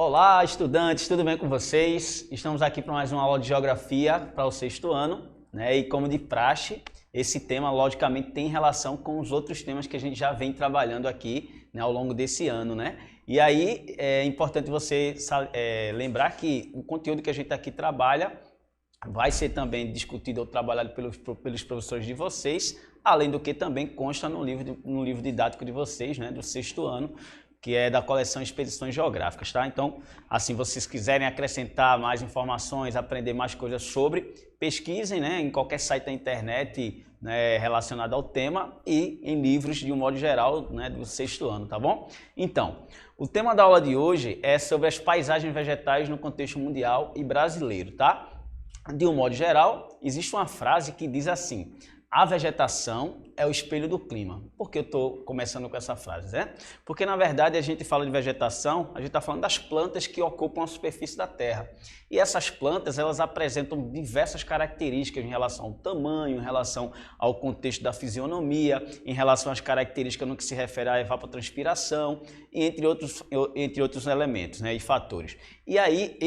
Olá, estudantes, tudo bem com vocês? Estamos aqui para mais uma aula de Geografia para o sexto ano, né? E como de praxe, esse tema, logicamente, tem relação com os outros temas que a gente já vem trabalhando aqui, né, ao longo desse ano, né? E aí é importante você lembrar que o conteúdo que a gente aqui trabalha vai ser também discutido ou trabalhado pelos professores de vocês, além do que também consta no livro didático de vocês, né, do sexto ano, que é da coleção Expedições Geográficas, tá? Então, assim, vocês quiserem acrescentar mais informações, aprender mais coisas sobre, pesquisem, né, em qualquer site da internet, né, relacionado ao tema e em livros de um modo geral, né, do sexto ano, tá bom? Então, o tema da aula de hoje é sobre as paisagens vegetais no contexto mundial e brasileiro, tá? De um modo geral, existe uma frase que diz assim: a vegetação é o espelho do clima. Por que eu estou começando com essa frase, né? Porque, na verdade, a gente fala de vegetação, a gente está falando das plantas que ocupam a superfície da Terra. E essas plantas, elas apresentam diversas características em relação ao tamanho, em relação ao contexto da fisionomia, em relação às características no que se refere à evapotranspiração, e entre outros elementos, né, e fatores. E aí,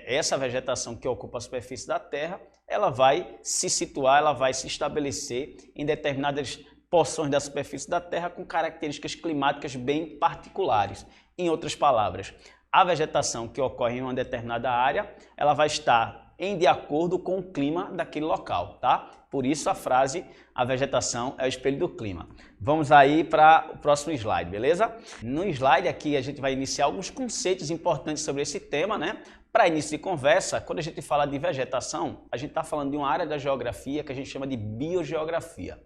essa vegetação que ocupa a superfície da Terra, ela vai se situar, ela vai se estabelecer em determinadas porções da superfície da Terra com características climáticas bem particulares. Em outras palavras, a vegetação que ocorre em uma determinada área, ela vai estar de acordo com o clima daquele local, tá? Por isso a frase, a vegetação é o espelho do clima. Vamos aí para o próximo slide, beleza? No slide aqui a gente vai iniciar alguns conceitos importantes sobre esse tema, né? Para início de conversa, quando a gente fala de vegetação, a gente está falando de uma área da geografia que a gente chama de biogeografia.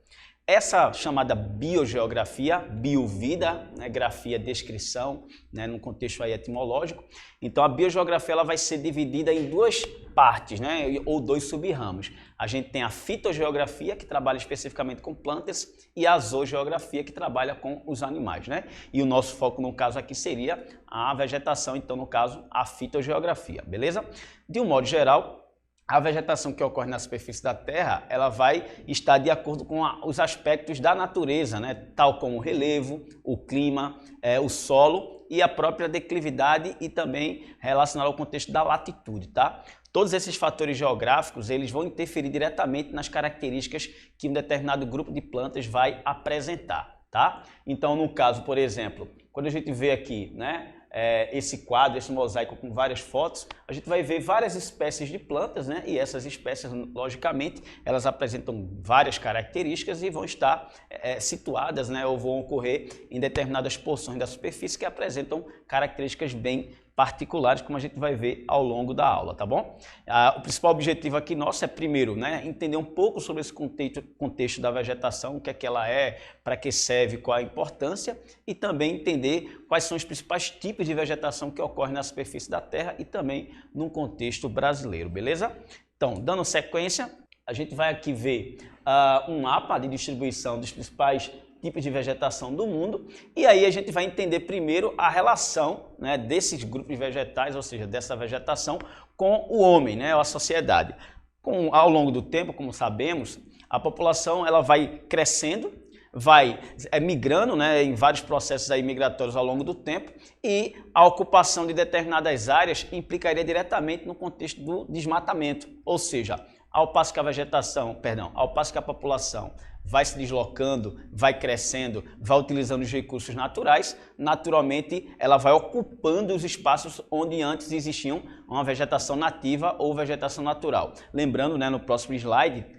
Essa chamada biogeografia, biovida, né, grafia, descrição, né, no contexto aí etimológico. Então a biogeografia ela vai ser dividida em duas partes, né, ou dois sub-ramos. A gente tem a fitogeografia, que trabalha especificamente com plantas, e a zoogeografia, que trabalha com os animais, né? E o nosso foco no caso aqui seria a vegetação, então no caso a fitogeografia, beleza? De um modo geral, a vegetação que ocorre na superfície da Terra, ela vai estar de acordo com os aspectos da natureza, né? Tal como o relevo, o clima, o solo e a própria declividade e também relacionado ao contexto da latitude, tá? Todos esses fatores geográficos, eles vão interferir diretamente nas características que um determinado grupo de plantas vai apresentar, tá? Então, no caso, por exemplo, quando a gente vê aqui, né, esse quadro, esse mosaico com várias fotos, a gente vai ver várias espécies de plantas, né? E essas espécies, logicamente, elas apresentam várias características e vão estar situadas, né? Ou vão ocorrer em determinadas porções da superfície que apresentam características bem particulares, como a gente vai ver ao longo da aula, tá bom? O principal objetivo aqui nosso é, primeiro, né, entender um pouco sobre esse contexto da vegetação, o que é que ela é, para que serve, qual a importância, e também entender quais são os principais tipos de vegetação que ocorrem na superfície da Terra e também no contexto brasileiro, beleza? Então, dando sequência, a gente vai aqui ver um mapa de distribuição dos principais tipos de vegetação do mundo, e aí a gente vai entender primeiro a relação, né, desses grupos vegetais, ou seja, dessa vegetação com o homem, né, ou a sociedade. Ao longo do tempo, como sabemos, a população ela vai crescendo, vai migrando, né, em vários processos aí migratórios ao longo do tempo, e a ocupação de determinadas áreas implicaria diretamente no contexto do desmatamento, ou seja, ao passo que a população vai se deslocando, vai crescendo, vai utilizando os recursos naturais, naturalmente ela vai ocupando os espaços onde antes existiam uma vegetação nativa ou vegetação natural. Lembrando, né, no próximo slide,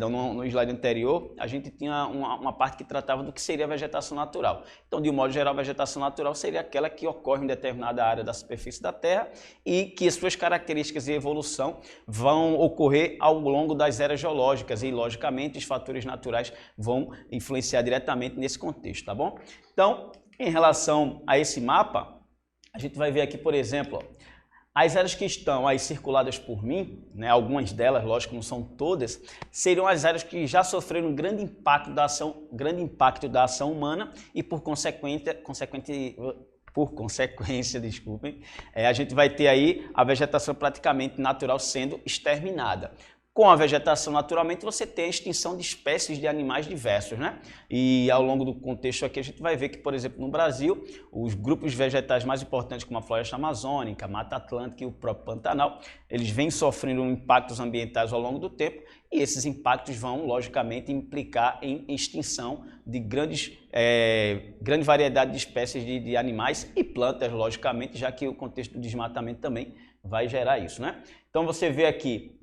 no slide anterior, a gente tinha uma parte que tratava do que seria a vegetação natural. Então, de um modo geral, a vegetação natural seria aquela que ocorre em determinada área da superfície da Terra e que as suas características e evolução vão ocorrer ao longo das eras geológicas e, logicamente, os fatores naturais vão influenciar diretamente nesse contexto, tá bom? Então, em relação a esse mapa, a gente vai ver aqui, por exemplo, ó, as áreas que estão aí circuladas por mim, né, algumas delas, lógico, não são todas, seriam as áreas que já sofreram um grande impacto da ação humana e, por consequência, desculpem, a gente vai ter aí a vegetação praticamente natural sendo exterminada. Com a vegetação, naturalmente, você tem a extinção de espécies de animais diversos, né? E ao longo do contexto aqui, a gente vai ver que, por exemplo, no Brasil, os grupos vegetais mais importantes, como a floresta amazônica, a Mata Atlântica e o próprio Pantanal, eles vêm sofrendo impactos ambientais ao longo do tempo, e esses impactos vão, logicamente, implicar em extinção de grande variedade de espécies de animais e plantas, logicamente, já que o contexto do desmatamento também vai gerar isso, né? Então, você vê aqui,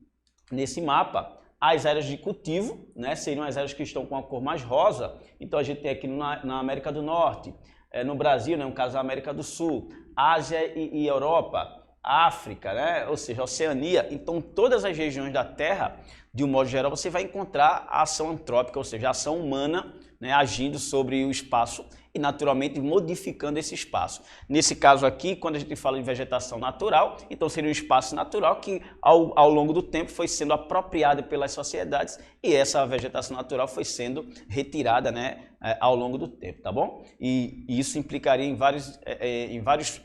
nesse mapa, as áreas de cultivo, né, seriam as áreas que estão com a cor mais rosa. Então a gente tem aqui na América do Norte, no Brasil, né, no caso da América do Sul, Ásia e Europa, África, né, ou seja, Oceania. Então todas as regiões da Terra, de um modo geral, você vai encontrar a ação antrópica, ou seja, a ação humana, né, agindo sobre o espaço e naturalmente modificando esse espaço. Nesse caso aqui, quando a gente fala em vegetação natural, então seria um espaço natural que ao longo do tempo foi sendo apropriado pelas sociedades e essa vegetação natural foi sendo retirada, né, ao longo do tempo, tá bom? E isso implicaria em várias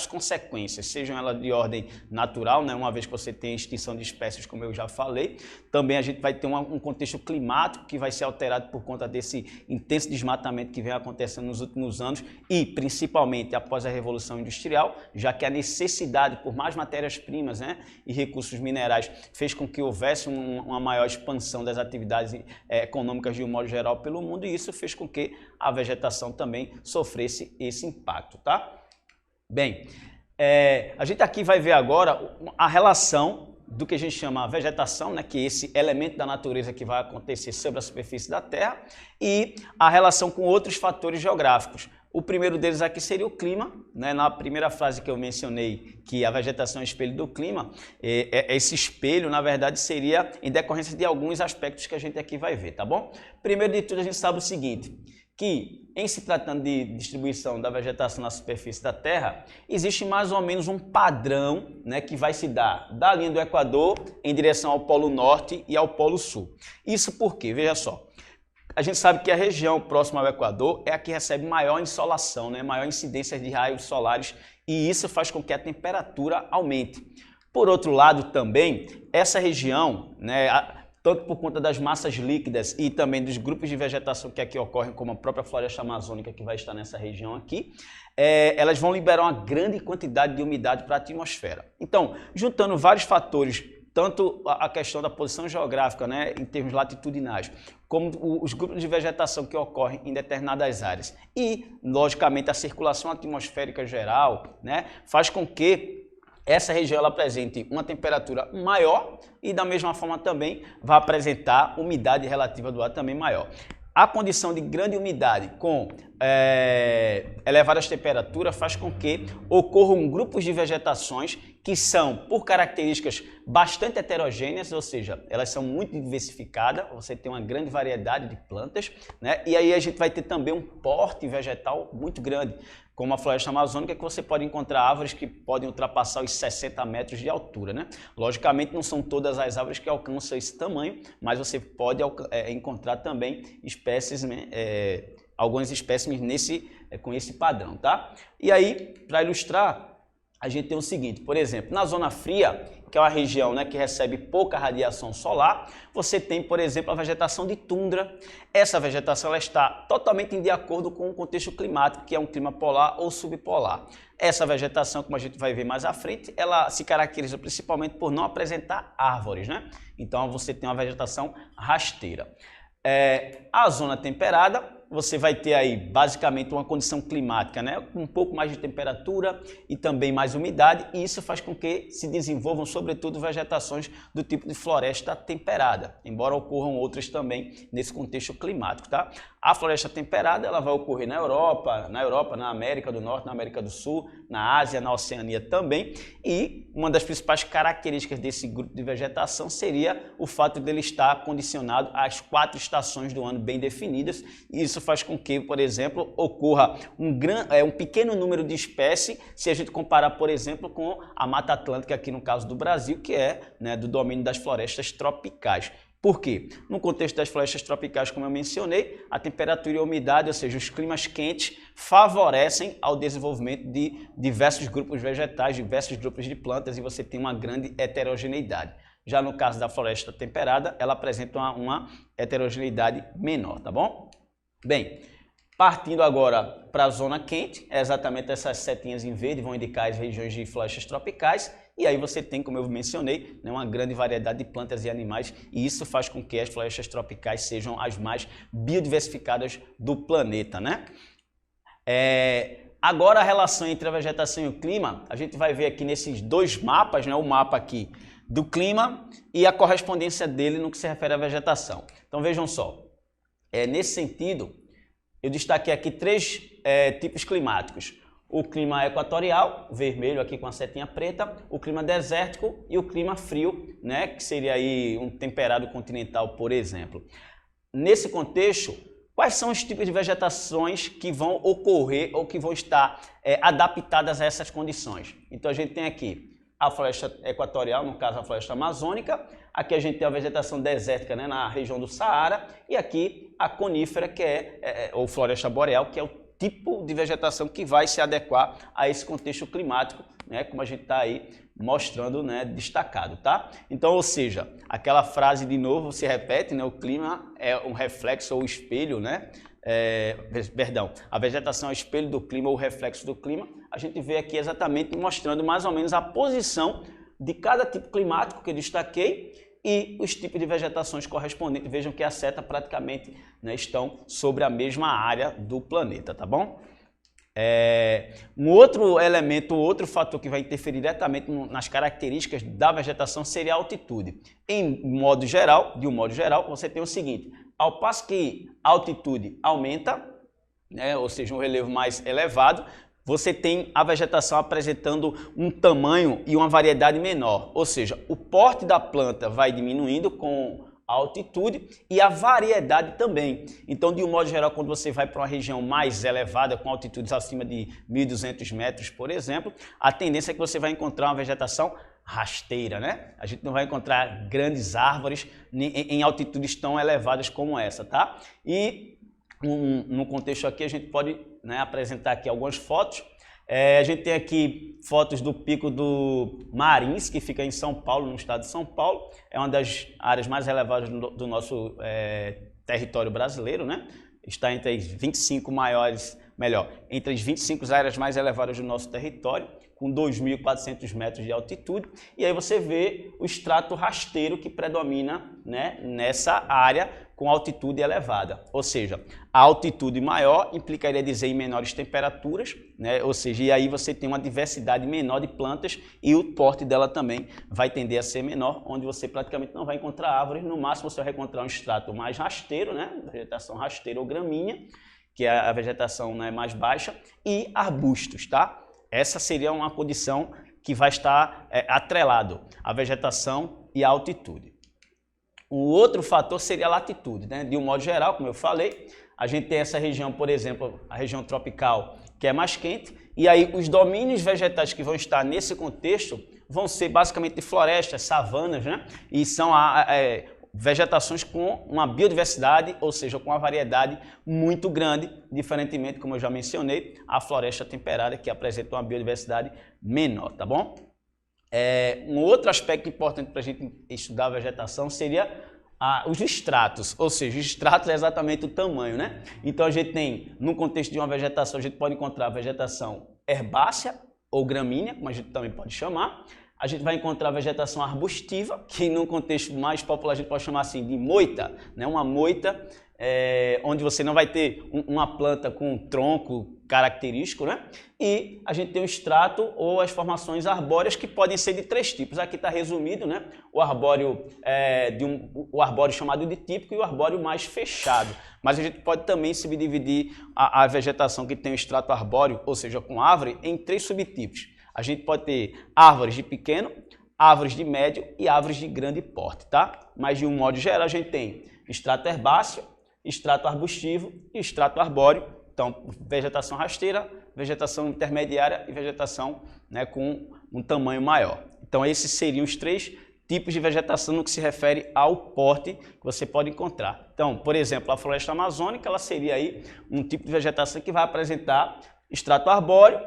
consequências, sejam elas de ordem natural, né, uma vez que você tem extinção de espécies, como eu já falei. Também a gente vai ter um contexto climático que vai ser alterado por conta desse intenso desmatamento que vem acontecendo nos últimos anos e principalmente após a Revolução Industrial, já que a necessidade por mais matérias-primas, né, e recursos minerais fez com que houvesse uma maior expansão das atividades econômicas de um modo geral pelo mundo, e isso fez com que a vegetação também sofresse esse impacto, tá? Bem, a gente aqui vai ver agora a relação do que a gente chama vegetação, né, que é esse elemento da natureza que vai acontecer sobre a superfície da Terra, e a relação com outros fatores geográficos. O primeiro deles aqui seria o clima, né? Na primeira frase que eu mencionei, que a vegetação é espelho do clima, esse espelho, na verdade, seria em decorrência de alguns aspectos que a gente aqui vai ver, tá bom? Primeiro de tudo, a gente sabe o seguinte, que em se tratando de distribuição da vegetação na superfície da Terra, existe mais ou menos um padrão, né, que vai se dar da linha do Equador em direção ao Polo Norte e ao Polo Sul. Isso porque, veja só, a gente sabe que a região próxima ao Equador é a que recebe maior insolação, né, maior incidência de raios solares, e isso faz com que a temperatura aumente. Por outro lado também, essa região, né, tanto por conta das massas líquidas e também dos grupos de vegetação que aqui ocorrem, como a própria floresta amazônica que vai estar nessa região aqui, elas vão liberar uma grande quantidade de umidade para a atmosfera. Então, juntando vários fatores, tanto a questão da posição geográfica, né, em termos latitudinais, como os grupos de vegetação que ocorrem em determinadas áreas e, logicamente, a circulação atmosférica geral, né, faz com que essa região ela apresente uma temperatura maior e da mesma forma também vai apresentar umidade relativa do ar também maior. A condição de grande umidade com elevadas temperaturas faz com que ocorram grupos de vegetações que são, por características, bastante heterogêneas, ou seja, elas são muito diversificadas, você tem uma grande variedade de plantas, né? E aí a gente vai ter também um porte vegetal muito grande, como a floresta amazônica, que você pode encontrar árvores que podem ultrapassar os 60 metros de altura, né? Logicamente, não são todas as árvores que alcançam esse tamanho, mas você pode encontrar também espécies, algumas espécimes com esse padrão, tá? E aí, para ilustrar, a gente tem o seguinte, por exemplo, na zona fria, que é uma região, né, que recebe pouca radiação solar, você tem, por exemplo, a vegetação de tundra. Essa vegetação ela está totalmente de acordo com o contexto climático, que é um clima polar ou subpolar. Essa vegetação, como a gente vai ver mais à frente, ela se caracteriza principalmente por não apresentar árvores, né? Então você tem uma vegetação rasteira. A zona temperada, você vai ter aí basicamente uma condição climática, né? Um pouco mais de temperatura e também mais umidade, e isso faz com que se desenvolvam sobretudo vegetações do tipo de floresta temperada, embora ocorram outras também nesse contexto climático, tá? A floresta temperada ela vai ocorrer na Europa, na América do Norte, na América do Sul, na Ásia, na Oceania também, e uma das principais características desse grupo de vegetação seria o fato dele estar condicionado às 4 estações do ano bem definidas, e isso faz com que, por exemplo, ocorra um pequeno número de espécies, se a gente comparar, por exemplo, com a Mata Atlântica aqui no caso do Brasil, que é, né, do domínio das florestas tropicais. Por quê? No contexto das florestas tropicais, como eu mencionei, a temperatura e a umidade, ou seja, os climas quentes, favorecem ao desenvolvimento de diversos grupos vegetais, diversos grupos de plantas, e você tem uma grande heterogeneidade. Já no caso da floresta temperada, ela apresenta uma heterogeneidade menor, tá bom? Bem, partindo agora para a zona quente, é exatamente essas setinhas em verde vão indicar as regiões de florestas tropicais, e aí você tem, como eu mencionei, né, uma grande variedade de plantas e animais, e isso faz com que as florestas tropicais sejam as mais biodiversificadas do planeta, né? Agora a relação entre a vegetação e o clima, a gente vai ver aqui nesses dois mapas, né, o mapa aqui do clima e a correspondência dele no que se refere à vegetação. Então vejam só, nesse sentido, eu destaquei aqui três tipos climáticos. O clima equatorial, vermelho aqui com a setinha preta, o clima desértico e o clima frio, né, que seria aí um temperado continental, por exemplo. Nesse contexto, quais são os tipos de vegetações que vão ocorrer ou que vão estar adaptadas a essas condições? Então a gente tem aqui a floresta equatorial, no caso a floresta amazônica, aqui a gente tem a vegetação desértica, né, na região do Saara, e aqui a conífera, que ou floresta boreal, que é o tipo de vegetação que vai se adequar a esse contexto climático, né, como a gente está aí mostrando, né, destacado, tá? Então, ou seja, aquela frase de novo se repete, né, o clima é um reflexo ou espelho, né? Perdão, a vegetação é o espelho do clima ou reflexo do clima. A gente vê aqui exatamente mostrando mais ou menos a posição de cada tipo climático que eu destaquei e os tipos de vegetações correspondentes. Vejam que a seta praticamente, né, estão sobre a mesma área do planeta, tá bom? Um outro elemento, outro fator que vai interferir diretamente nas características da vegetação seria a altitude. De um modo geral, você tem o seguinte: ao passo que a altitude aumenta, né, ou seja, um relevo mais elevado, você tem a vegetação apresentando um tamanho e uma variedade menor, ou seja, o porte da planta vai diminuindo com a altitude e a variedade também. Então, de um modo geral, quando você vai para uma região mais elevada, com altitudes acima de 1.200 metros, por exemplo, a tendência é que você vai encontrar uma vegetação rasteira, né? A gente não vai encontrar grandes árvores em altitudes tão elevadas como essa, tá? E no contexto aqui a gente pode, né, apresentar aqui algumas fotos. A gente tem aqui fotos do Pico do Marins, que fica em São Paulo, no estado de São Paulo. É uma das áreas mais elevadas do nosso território brasileiro, né? Está entre as 25 entre as 25 áreas mais elevadas do nosso território, com 2.400 metros de altitude. E aí você vê o extrato rasteiro que predomina, né, nessa área com altitude elevada. Ou seja, a altitude maior implicaria dizer em menores temperaturas, né? Ou seja, e aí você tem uma diversidade menor de plantas e o porte dela também vai tender a ser menor, onde você praticamente não vai encontrar árvores. No máximo você vai encontrar um extrato mais rasteiro, né? Vegetação rasteira ou gramínea, que é a vegetação, né, mais baixa, e arbustos, tá? Essa seria uma condição que vai estar atrelado à vegetação e à altitude. O outro fator seria a latitude, né? De um modo geral, como eu falei, a gente tem essa região, por exemplo, a região tropical, que é mais quente, e aí os domínios vegetais que vão estar nesse contexto vão ser basicamente de florestas, savanas, né? E são vegetações com uma biodiversidade, ou seja, com uma variedade muito grande, diferentemente, como eu já mencionei, a floresta temperada, que apresenta uma biodiversidade menor, tá bom? Um outro aspecto importante para a gente estudar a vegetação seria os estratos, ou seja, os estratos é exatamente o tamanho, né? Então a gente tem, no contexto de uma vegetação, a gente pode encontrar a vegetação herbácea ou gramínea, como a gente também pode chamar. A gente vai encontrar a vegetação arbustiva, que no contexto mais popular a gente pode chamar assim de moita, né? Uma moita onde você não vai ter uma planta com um tronco característico, né? E a gente tem o extrato ou as formações arbóreas que podem ser de três tipos. Aqui está resumido, né? O arbóreo, o arbóreo chamado de típico e o arbóreo mais fechado. Mas a gente pode também subdividir a vegetação que tem o extrato arbóreo, ou seja, com árvore, em três subtipos. A gente pode ter árvores de pequeno, árvores de médio e árvores de grande porte, tá? Mas de um modo geral a gente tem extrato herbáceo, extrato arbustivo e extrato arbóreo. Então, vegetação rasteira, vegetação intermediária e vegetação, né, com um tamanho maior. Então, esses seriam os três tipos de vegetação no que se refere ao porte que você pode encontrar. Então, por exemplo, a floresta amazônica, ela seria aí um tipo de vegetação que vai apresentar extrato arbóreo,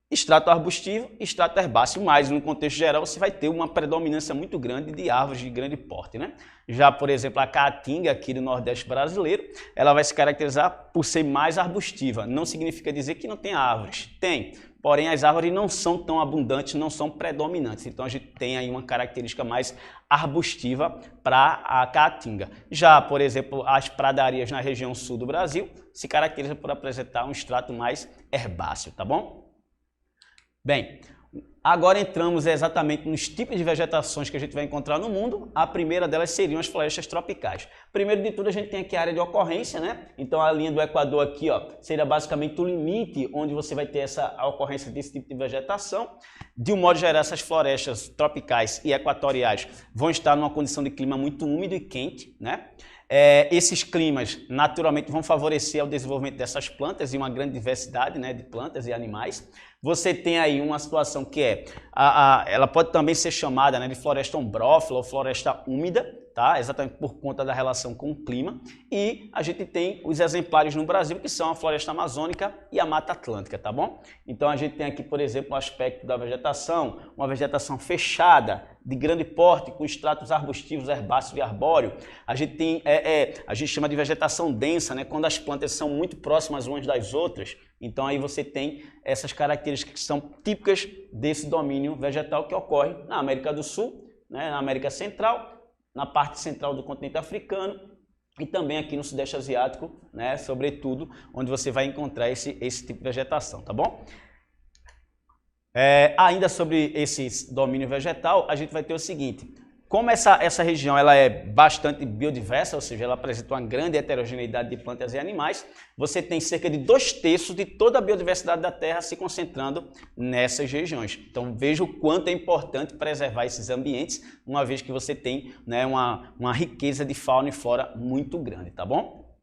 extrato arbustivo e extrato herbáceo, mas no contexto geral você vai ter uma predominância muito grande de árvores de grande porte, né? Já, por exemplo, a caatinga aqui do Nordeste brasileiro, ela vai se caracterizar por ser mais arbustiva. Não significa dizer que não tem árvores, tem. Porém, as árvores não são tão abundantes, não são predominantes. Então, a gente tem aí uma característica mais arbustiva para a caatinga. Já, por exemplo, as pradarias na região sul do Brasil se caracterizam por apresentar um extrato mais herbáceo, tá bom? Bem, agora entramos exatamente nos tipos de vegetações que a gente vai encontrar no mundo. A primeira delas seriam as florestas tropicais. Primeiro de tudo, a gente tem aqui a área de ocorrência, né? Então, a linha do Equador aqui, ó, seria basicamente o limite onde você vai ter a ocorrência desse tipo de vegetação. De um modo geral, essas florestas tropicais e equatoriais vão estar numa condição de clima muito úmido e quente, né? Esses climas naturalmente vão favorecer o desenvolvimento dessas plantas e uma grande diversidade, né, de plantas e animais. Você tem aí uma situação que ela pode também ser chamada, né, de floresta ombrófila ou floresta úmida, tá? Exatamente por conta da relação com o clima. E a gente tem os exemplares no Brasil, que são a floresta amazônica e a Mata Atlântica, tá bom? Então a gente tem aqui, por exemplo, o aspecto da vegetação, uma vegetação fechada, de grande porte, com estratos arbustivos, herbáceos e arbóreo. A gente tem, a gente chama de vegetação densa, né? Quando as plantas são muito próximas umas das outras. Então aí você tem essas características que são típicas desse domínio vegetal que ocorre na América do Sul, né? Na América Central, na parte central do continente africano e também aqui no Sudeste Asiático, né? Sobretudo, onde você vai encontrar esse tipo de vegetação, tá bom? Ainda sobre esse domínio vegetal, a gente vai ter o seguinte: como essa região ela é bastante biodiversa, ou seja, ela apresenta uma grande heterogeneidade de plantas e animais, você tem cerca de 2/3 de toda a biodiversidade da Terra se concentrando nessas regiões. Então veja o quanto é importante preservar esses ambientes, uma vez que você tem, né, uma riqueza de fauna e flora muito grande, tá bom?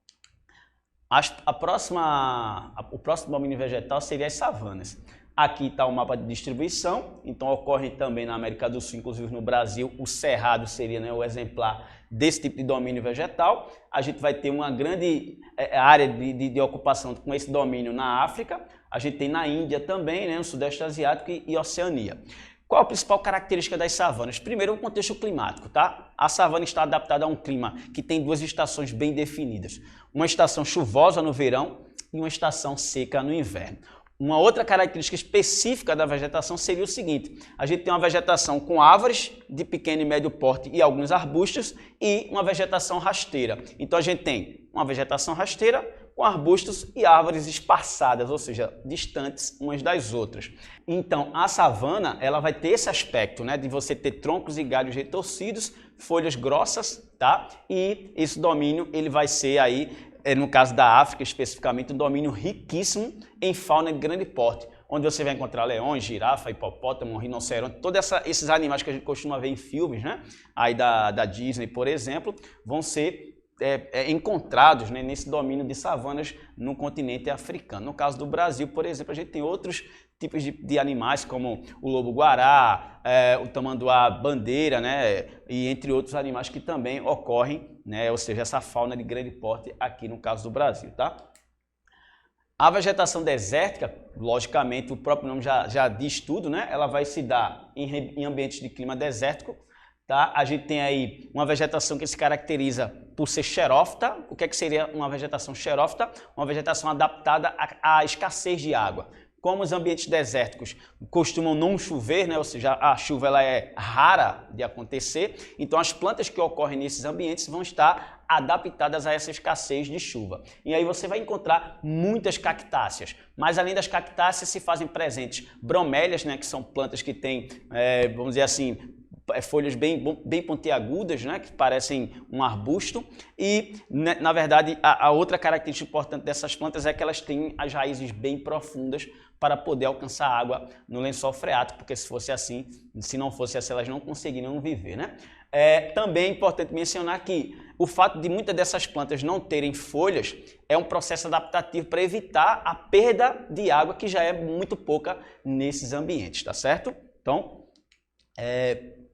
O próximo domínio vegetal seria as savanas. Aqui está o mapa de distribuição, então ocorre também na América do Sul, inclusive no Brasil, o cerrado seria, né, o exemplar desse tipo de domínio vegetal. A gente vai ter uma grande área de ocupação com esse domínio na África, a gente tem na Índia também, né, no Sudeste Asiático e Oceania. Qual a principal característica das savanas? Primeiro, o contexto climático, tá? A savana está adaptada a um clima que tem duas estações bem definidas. Uma estação chuvosa no verão e uma estação seca no inverno. Uma outra característica específica da vegetação seria o seguinte: a gente tem uma vegetação com árvores de pequeno e médio porte e alguns arbustos e uma vegetação rasteira. Então a gente tem uma vegetação rasteira com arbustos e árvores esparçadas, ou seja, distantes umas das outras. Então a savana ela vai ter esse aspecto, né, de você ter troncos e galhos retorcidos, folhas grossas, tá? E esse domínio ele vai ser aí, no caso da África especificamente, um domínio riquíssimo em fauna de grande porte, onde você vai encontrar leões, girafa, hipopótamo, rinoceronte, todos esses animais que a gente costuma ver em filmes, né? Aí da Disney, por exemplo, vão ser encontrados, né, nesse domínio de savanas no continente africano. No caso do Brasil, por exemplo, a gente tem outros tipos de animais, como o lobo-guará, o tamanduá-bandeira, né, e entre outros animais que também ocorrem, né, ou seja, essa fauna de grande porte aqui no caso do Brasil, tá? A vegetação desértica, logicamente, o próprio nome já diz tudo, né? Ela vai se dar em ambientes de clima desértico, tá? A gente tem aí uma vegetação que se caracteriza por ser xerófita. O que seria uma vegetação xerófita? Uma vegetação adaptada à escassez de água. Como os ambientes desérticos costumam não chover, né? Ou seja, a chuva ela é rara de acontecer, então as plantas que ocorrem nesses ambientes vão estar adaptadas a essa escassez de chuva. E aí você vai encontrar muitas cactáceas, mas além das cactáceas se fazem presentes bromélias, né? Que são plantas que têm, vamos dizer assim, folhas bem pontiagudas, né, que parecem um arbusto. E, na verdade, a outra característica importante dessas plantas é que elas têm as raízes bem profundas para poder alcançar água no lençol freático, porque se não fosse assim, elas não conseguiriam viver, né? Também é importante mencionar que o fato de muitas dessas plantas não terem folhas é um processo adaptativo para evitar a perda de água, que já é muito pouca nesses ambientes, tá certo? Então,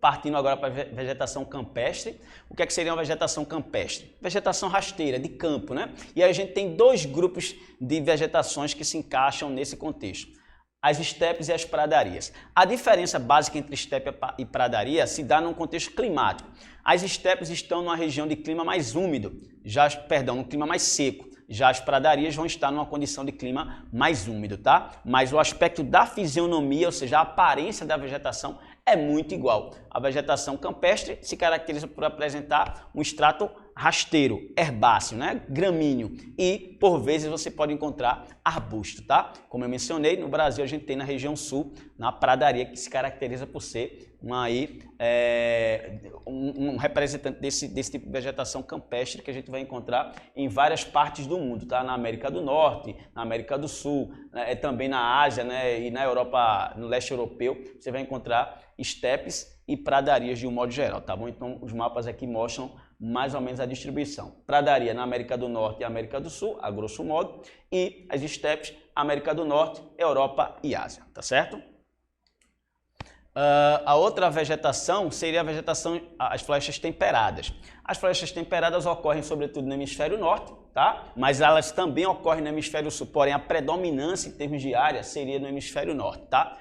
partindo agora para a vegetação campestre. O que seria uma vegetação campestre? Vegetação rasteira, de campo, né? E aí a gente tem dois grupos de vegetações que se encaixam nesse contexto. as estepes e as pradarias. A diferença básica entre estepe e pradaria se dá num contexto climático. As estepes estão numa região de clima mais úmido, num clima mais seco. Já as pradarias vão estar numa condição de clima mais úmido, tá? Mas o aspecto da fisionomia, ou seja, a aparência da vegetação é muito igual. A vegetação campestre se caracteriza por apresentar um extrato rasteiro, herbáceo, né? Gramíneo, e por vezes você pode encontrar arbusto, tá? Como eu mencionei, no Brasil a gente tem na região sul, na pradaria, que se caracteriza por ser um representante desse tipo de vegetação campestre que a gente vai encontrar em várias partes do mundo, tá? Na América do Norte, na América do Sul, né? Também na Ásia, né? E na Europa, no leste europeu, você vai encontrar estepes e pradarias de um modo geral, tá bom? Então os mapas aqui mostram mais ou menos a distribuição. Pradaria na América do Norte e América do Sul, a grosso modo, e as estepes, América do Norte, Europa e Ásia, tá certo? A outra vegetação seria a vegetação, as florestas temperadas. As florestas temperadas ocorrem sobretudo no hemisfério norte, tá? Mas elas também ocorrem no hemisfério sul, porém a predominância em termos de área seria no hemisfério norte, tá?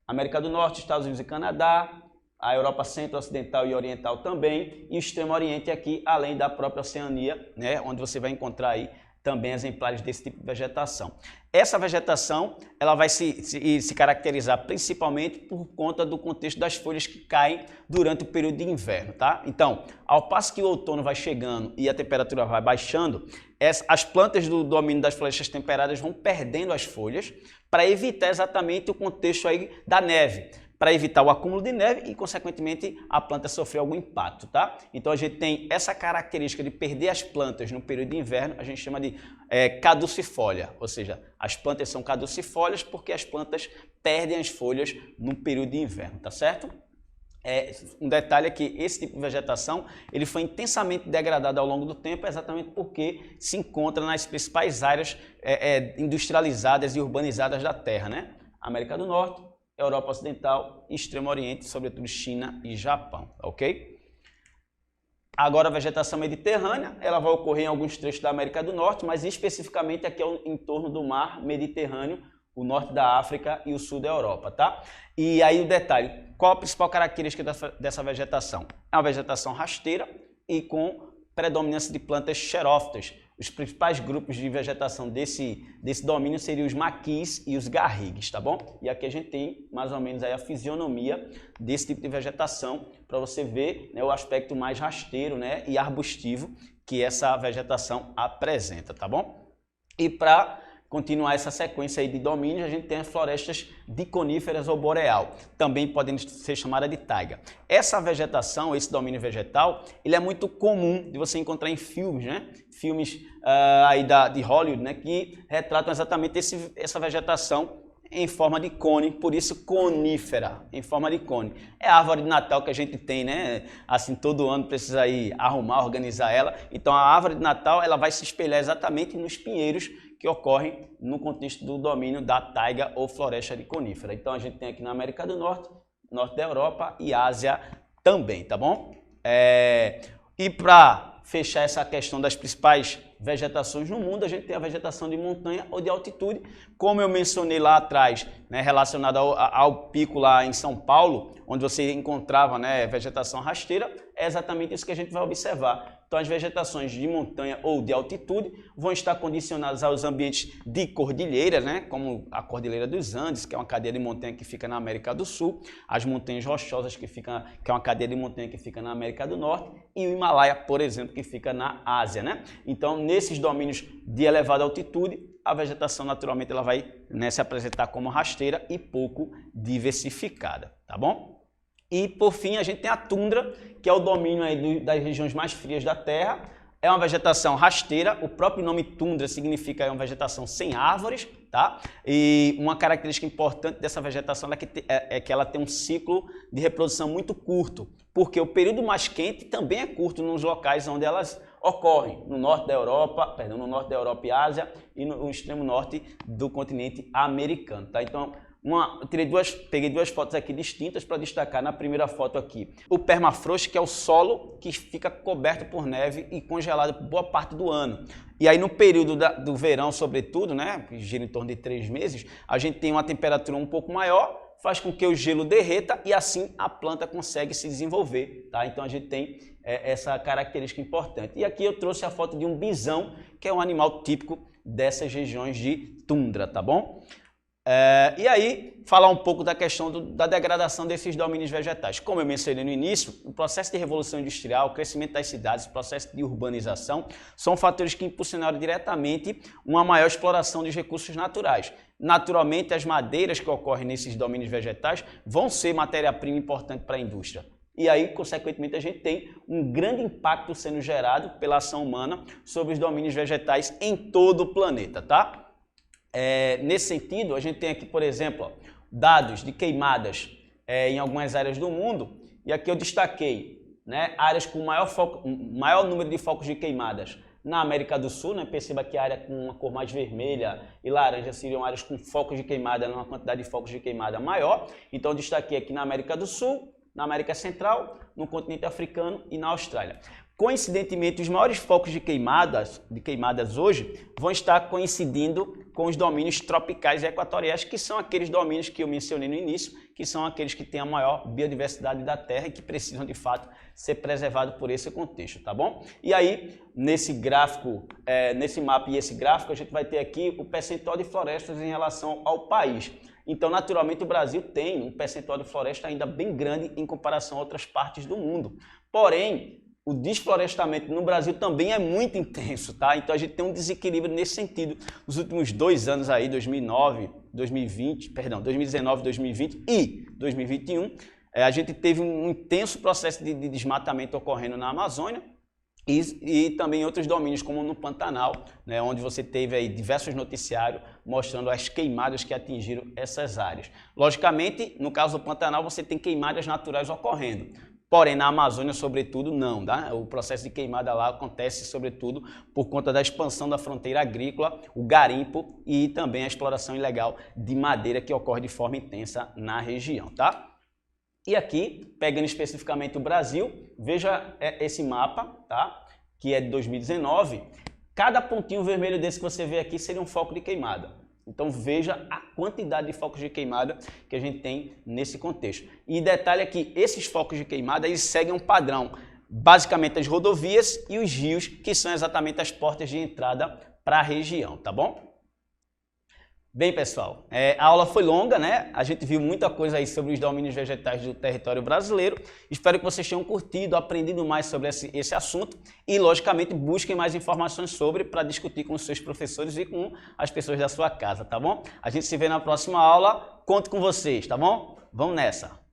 América do Norte, Estados Unidos e Canadá, a Europa centro-ocidental e oriental também, e o extremo oriente aqui, além da própria Oceania, né? Onde você vai encontrar aí também exemplares desse tipo de vegetação. Essa vegetação ela vai se caracterizar principalmente por conta do contexto das folhas que caem durante o período de inverno, tá? Então, ao passo que o outono vai chegando e a temperatura vai baixando, as plantas do domínio das florestas temperadas vão perdendo as folhas para evitar exatamente o contexto aí da neve, para evitar o acúmulo de neve e, consequentemente, a planta sofrer algum impacto, tá? Então, a gente tem essa característica de perder as plantas no período de inverno, a gente chama de caducifólia, ou seja, as plantas são caducifólias porque as plantas perdem as folhas no período de inverno, tá certo? Um detalhe é que esse tipo de vegetação ele foi intensamente degradado ao longo do tempo exatamente porque se encontra nas principais áreas industrializadas e urbanizadas da Terra, né? América do Norte, Europa Ocidental e Extremo Oriente, sobretudo China e Japão, ok? Agora a vegetação mediterrânea, ela vai ocorrer em alguns trechos da América do Norte, mas especificamente aqui em torno do mar Mediterrâneo, o norte da África e o sul da Europa, tá? E aí o detalhe, qual a principal característica dessa vegetação? É uma vegetação rasteira e com predominância de plantas xerófitas. Os principais grupos de vegetação desse domínio seriam os maquis e os garrigues, tá bom? E aqui a gente tem mais ou menos aí a fisionomia desse tipo de vegetação para você ver, né, o aspecto mais rasteiro, né, e arbustivo que essa vegetação apresenta, tá bom? E para continuar essa sequência aí de domínios, a gente tem as florestas de coníferas ou boreal, também podem ser chamadas de taiga. Essa vegetação, esse domínio vegetal, ele é muito comum de você encontrar em filmes, né? Filmes aí de Hollywood, né? Que retratam exatamente essa vegetação em forma de cone, por isso conífera, em forma de cone. É a árvore de Natal que a gente tem, né? Assim, todo ano precisa aí arrumar, organizar ela. Então a árvore de Natal ela vai se espelhar exatamente nos pinheiros que ocorrem no contexto do domínio da taiga ou floresta de conífera. Então a gente tem aqui na América do Norte, norte da Europa e Ásia também, tá bom? E para fechar essa questão das principais vegetações no mundo, a gente tem a vegetação de montanha ou de altitude, como eu mencionei lá atrás, né, relacionada ao pico lá em São Paulo, onde você encontrava, né, vegetação rasteira, é exatamente isso que a gente vai observar. Então as vegetações de montanha ou de altitude vão estar condicionadas aos ambientes de cordilheira, né, como a Cordilheira dos Andes, que é uma cadeia de montanha que fica na América do Sul, as montanhas rochosas, que é uma cadeia de montanha que fica na América do Norte, e o Himalaia, por exemplo, que fica na Ásia, né? Então, nesses domínios de elevada altitude, a vegetação naturalmente ela vai, né, se apresentar como rasteira e pouco diversificada, tá bom? E por fim a gente tem a tundra, que é o domínio aí das regiões mais frias da Terra. É uma vegetação rasteira, o próprio nome tundra significa uma vegetação sem árvores, tá? E uma característica importante dessa vegetação é que ela tem um ciclo de reprodução muito curto, porque o período mais quente também é curto nos locais onde elas ocorrem, no norte da Europa, no norte da Europa e Ásia e no extremo norte do continente americano, tá? Então, peguei duas fotos aqui distintas para destacar. Na primeira foto aqui, o permafrost, que é o solo que fica coberto por neve e congelado por boa parte do ano. E aí no período do verão, sobretudo, né, que gira em torno de 3 meses, a gente tem uma temperatura um pouco maior, faz com que o gelo derreta e assim a planta consegue se desenvolver, tá? Então a gente tem essa característica importante. E aqui eu trouxe a foto de um bisão, que é um animal típico dessas regiões de tundra, tá bom? E aí, falar um pouco da questão da degradação desses domínios vegetais. Como eu mencionei no início, o processo de revolução industrial, o crescimento das cidades, o processo de urbanização, são fatores que impulsionaram diretamente uma maior exploração dos recursos naturais. Naturalmente, as madeiras que ocorrem nesses domínios vegetais vão ser matéria-prima importante para a indústria. E aí, consequentemente, a gente tem um grande impacto sendo gerado pela ação humana sobre os domínios vegetais em todo o planeta, tá? Nesse sentido, a gente tem aqui, por exemplo, dados de queimadas em algumas áreas do mundo, e aqui eu destaquei, né, áreas com maior número de focos de queimadas na América do Sul, né? Perceba que a área com uma cor mais vermelha e laranja seriam áreas com focos de queimada, numa quantidade de focos de queimada maior. Então eu destaquei aqui na América do Sul, na América Central, no continente africano e na Austrália. Coincidentemente, os maiores focos de queimadas hoje vão estar coincidindo com os domínios tropicais e equatoriais, que são aqueles domínios que eu mencionei no início, que são aqueles que têm a maior biodiversidade da Terra e que precisam, de fato, ser preservados por esse contexto, tá bom? E aí, nesse gráfico, nesse mapa e esse gráfico, a gente vai ter aqui o percentual de florestas em relação ao país. Então, naturalmente, o Brasil tem um percentual de floresta ainda bem grande em comparação a outras partes do mundo. Porém, o desflorestamento no Brasil também é muito intenso, tá? Então a gente tem um desequilíbrio nesse sentido. Nos últimos 2 anos aí, 2019, 2020 e 2021, a gente teve um intenso processo de desmatamento ocorrendo na Amazônia e também em outros domínios, como no Pantanal, né, onde você teve aí diversos noticiários mostrando as queimadas que atingiram essas áreas. Logicamente, no caso do Pantanal, você tem queimadas naturais ocorrendo. Porém, na Amazônia, sobretudo, não, tá? O processo de queimada lá acontece, sobretudo, por conta da expansão da fronteira agrícola, o garimpo e também a exploração ilegal de madeira que ocorre de forma intensa na região, tá? E aqui, pegando especificamente o Brasil, veja esse mapa, tá? Que é de 2019. Cada pontinho vermelho desse que você vê aqui seria um foco de queimada. Então veja a quantidade de focos de queimada que a gente tem nesse contexto. E detalhe é que esses focos de queimada eles seguem um padrão, basicamente as rodovias e os rios, que são exatamente as portas de entrada para a região, tá bom? Bem, pessoal, a aula foi longa, né? A gente viu muita coisa aí sobre os domínios vegetais do território brasileiro. Espero que vocês tenham curtido, aprendido mais sobre esse assunto e, logicamente, busquem mais informações sobre para discutir com os seus professores e com as pessoas da sua casa, tá bom? A gente se vê na próxima aula. Conto com vocês, tá bom? Vamos nessa!